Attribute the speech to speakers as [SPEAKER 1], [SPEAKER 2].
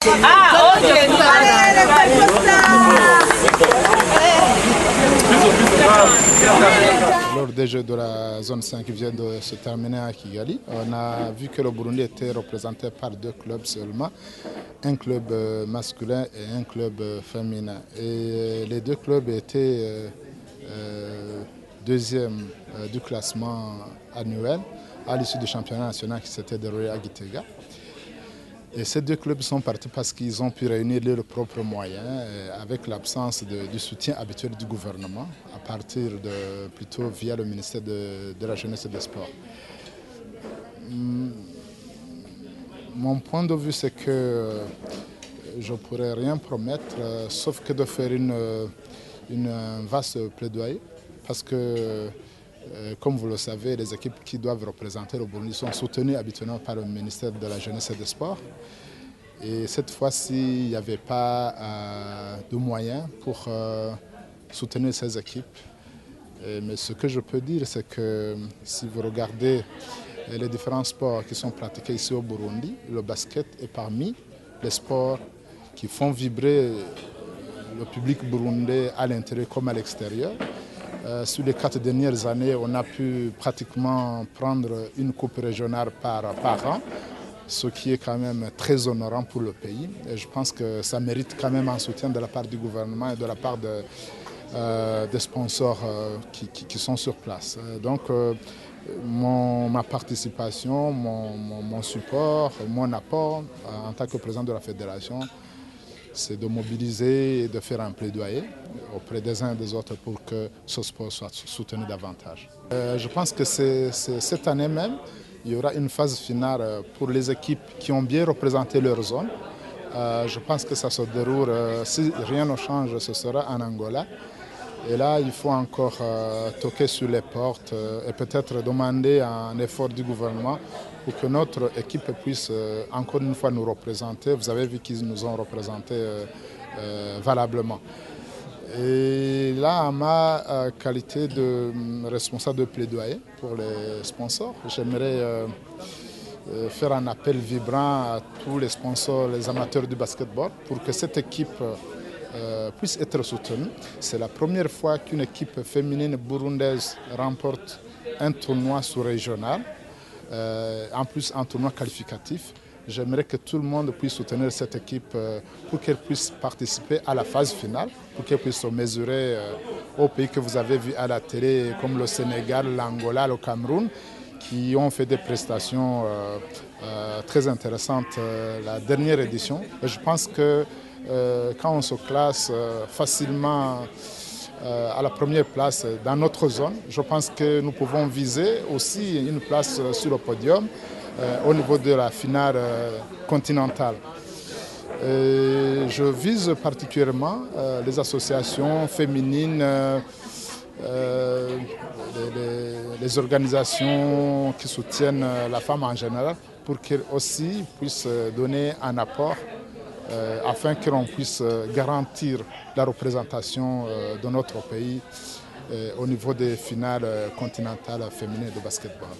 [SPEAKER 1] Ah, ok.
[SPEAKER 2] Lors des Jeux de la zone 5 qui viennent de se terminer à Kigali, on a vu que le Burundi était représenté par deux clubs seulement, un club masculin et un club féminin. Et les deux clubs étaient deuxième du classement annuel à l'issue du championnat national qui s'était déroulé à Gitega. Et ces deux clubs sont partis parce qu'ils ont pu réunir leurs propres moyens avec l'absence du soutien habituel du gouvernement, à partir de plutôt via le ministère de la Jeunesse et des Sports. Mon point de vue, c'est que je ne pourrais rien promettre, sauf que de faire une vaste plaidoyer, parce que comme vous le savez, les équipes qui doivent représenter le Burundi sont soutenues habituellement par le ministère de la Jeunesse et des Sports. Et cette fois-ci, il n'y avait pas de moyens pour soutenir ces équipes. Mais ce que je peux dire, c'est que si vous regardez les différents sports qui sont pratiqués ici au Burundi, le basket est parmi les sports qui font vibrer le public burundais à l'intérieur comme à l'extérieur. Sur les 4 dernières années, on a pu pratiquement prendre une coupe régionale par an, ce qui est quand même très honorant pour le pays. Et je pense que ça mérite quand même un soutien de la part du gouvernement et de la part des sponsors qui sont sur place. Donc ma participation, mon support, mon apport en tant que président de la fédération, c'est de mobiliser et de faire un plaidoyer auprès des uns et des autres pour que ce sport soit soutenu davantage. Je pense que c'est cette année même, il y aura une phase finale pour les équipes qui ont bien représenté leur zone. Je pense que ça se déroule, si rien ne change, ce sera en Angola. Et là, il faut encore toquer sur les portes et peut-être demander un effort du gouvernement pour que notre équipe puisse encore une fois nous représenter. Vous avez vu qu'ils nous ont représentés valablement. Et là, à ma qualité de responsable de plaidoyer pour les sponsors, j'aimerais faire un appel vibrant à tous les sponsors, les amateurs du basketball, pour que cette équipe puisse être soutenue. C'est la première fois qu'une équipe féminine burundaise remporte un tournoi sous-régional, en plus un tournoi qualificatif. J'aimerais que tout le monde puisse soutenir cette équipe pour qu'elle puisse participer à la phase finale, pour qu'elle puisse se mesurer aux pays que vous avez vus à la télé, comme le Sénégal, l'Angola, le Cameroun, qui ont fait des prestations très intéressantes la dernière édition. Et je pense que quand on se classe facilement à la première place dans notre zone, je pense que nous pouvons viser aussi une place sur le podium au niveau de la finale continentale. Je vise particulièrement les associations féminines, les organisations qui soutiennent la femme en général, pour qu'elles aussi puissent donner un apport afin que l'on puisse garantir la représentation de notre pays au niveau des finales continentales féminines de basketball.